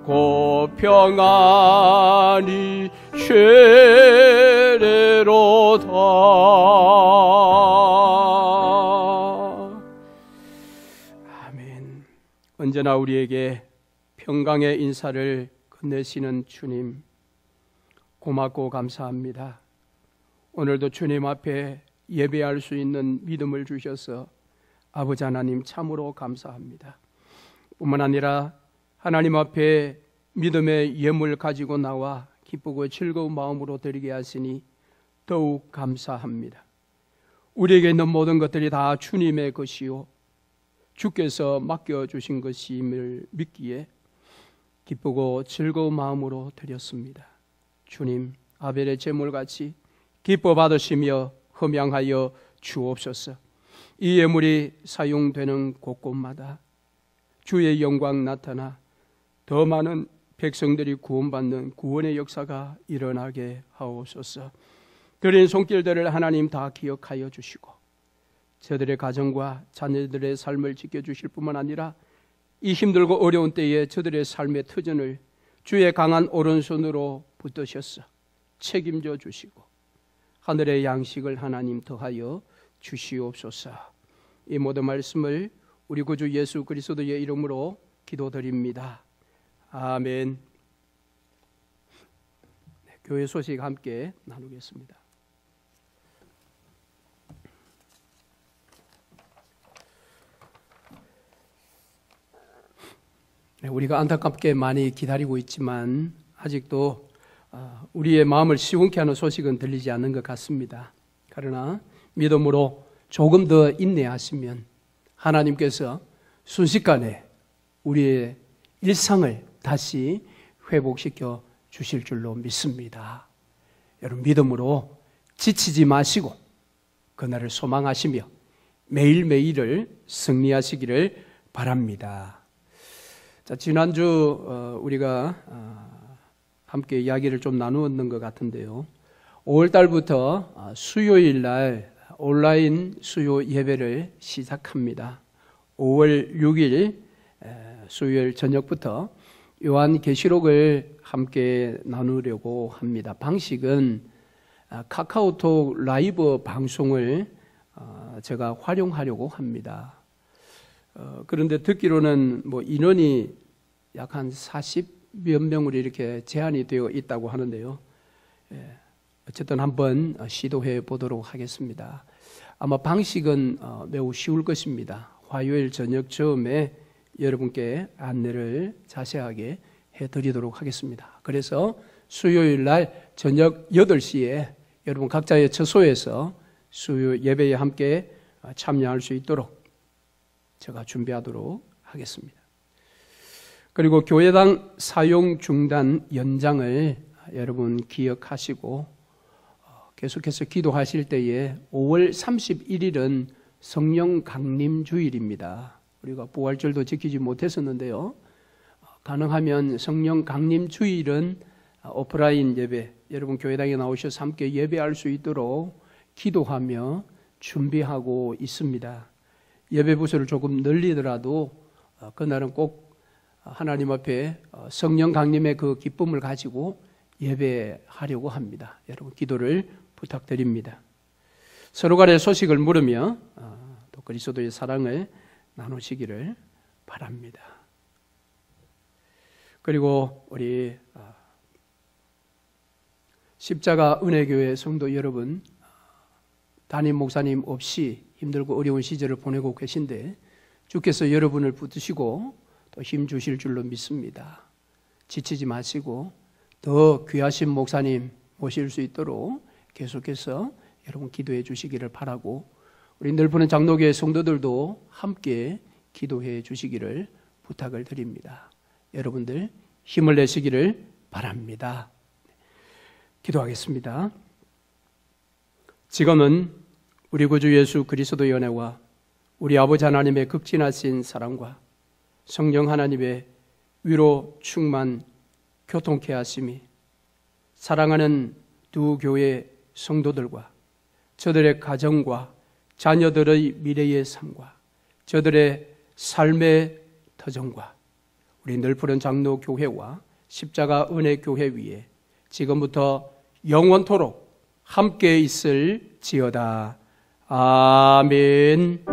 고 평안히 쉬리로다. 아멘. 언제나 우리에게 평강의 인사를 건네시는 주님, 고맙고 감사합니다. 오늘도 주님 앞에 예배할 수 있는 믿음을 주셔서 아버지 하나님 참으로 감사합니다. 뿐만 아니라 하나님 앞에 믿음의 예물 가지고 나와 기쁘고 즐거운 마음으로 드리게 하시니 더욱 감사합니다. 우리에게 있는 모든 것들이 다 주님의 것이요 주께서 맡겨주신 것임을 믿기에 기쁘고 즐거운 마음으로 드렸습니다. 주님, 아벨의 제물같이 기뻐 받으시며 흠양하여 주옵소서. 이 예물이 사용되는 곳곳마다 주의 영광 나타나 더 많은 백성들이 구원받는 구원의 역사가 일어나게 하옵소서. 그린 손길들을 하나님 다 기억하여 주시고 저들의 가정과 자녀들의 삶을 지켜주실 뿐만 아니라 이 힘들고 어려운 때에 저들의 삶의 터전을 주의 강한 오른손으로 붙드셔서 책임져 주시고 하늘의 양식을 하나님 더하여 주시옵소서. 이 모든 말씀을 우리 구주 예수 그리스도의 이름으로 기도드립니다. 아멘. 네, 교회 소식 함께 나누겠습니다. 네, 우리가 안타깝게 많이 기다리고 있지만 아직도 우리의 마음을 시원케 하는 소식은 들리지 않는 것 같습니다. 그러나 믿음으로 조금 더 인내하시면 하나님께서 순식간에 우리의 일상을 다시 회복시켜 주실 줄로 믿습니다. 여러분 믿음으로 지치지 마시고 그날을 소망하시며 매일매일을 승리하시기를 바랍니다. 자, 지난주 우리가 함께 이야기를 좀 나누었는 것 같은데요. 5월달부터 수요일 날 온라인 수요 예배를 시작합니다. 5월 6일 수요일 저녁부터 요한계시록을 함께 나누려고 합니다. 방식은 카카오톡 라이브 방송을 제가 활용하려고 합니다. 그런데 듣기로는 인원이 약 한 40몇 명으로 이렇게 제한이 되어 있다고 하는데요. 어쨌든 한번 시도해 보도록 하겠습니다. 아마 방식은 매우 쉬울 것입니다. 화요일 저녁 즈음에 여러분께 안내를 자세하게 해드리도록 하겠습니다. 그래서 수요일 날 저녁 8시에 여러분 각자의 처소에서 수요 예배에 함께 참여할 수 있도록 제가 준비하도록 하겠습니다. 그리고 교회당 사용 중단 연장을 여러분 기억하시고 계속해서 기도하실 때에 5월 31일은 성령 강림 주일입니다. 우리가 부활절도 지키지 못했었는데요. 가능하면 성령 강림 주일은 오프라인 예배, 여러분 교회당에 나오셔서 함께 예배할 수 있도록 기도하며 준비하고 있습니다. 예배 부서를 조금 늘리더라도 그날은 꼭 하나님 앞에 성령 강림의 그 기쁨을 가지고 예배하려고 합니다. 여러분 기도를 부탁드립니다. 서로 간의 소식을 물으며 또 그리스도의 사랑을 나누시기를 바랍니다. 그리고 우리 십자가 은혜교회 성도 여러분, 담임 목사님 없이 힘들고 어려운 시절을 보내고 계신데 주께서 여러분을 붙드시고 또 힘 주실 줄로 믿습니다. 지치지 마시고 더 귀하신 목사님 모실 수 있도록 계속해서 여러분 기도해 주시기를 바라고, 우리 늘푸는 장로교회 성도들도 함께 기도해 주시기를 부탁을 드립니다. 여러분들 힘을 내시기를 바랍니다. 기도하겠습니다. 지금은 우리 구주 예수 그리스도의 은혜와 우리 아버지 하나님의 극진하신 사랑과 성령 하나님의 위로 충만 교통케 하심이 사랑하는 두 교회 성도들과 저들의 가정과 자녀들의 미래의 삶과 저들의 삶의 터전과 우리 늘푸른 장로교회와 십자가 은혜교회 위에 지금부터 영원토록 함께 있을지어다. 아멘.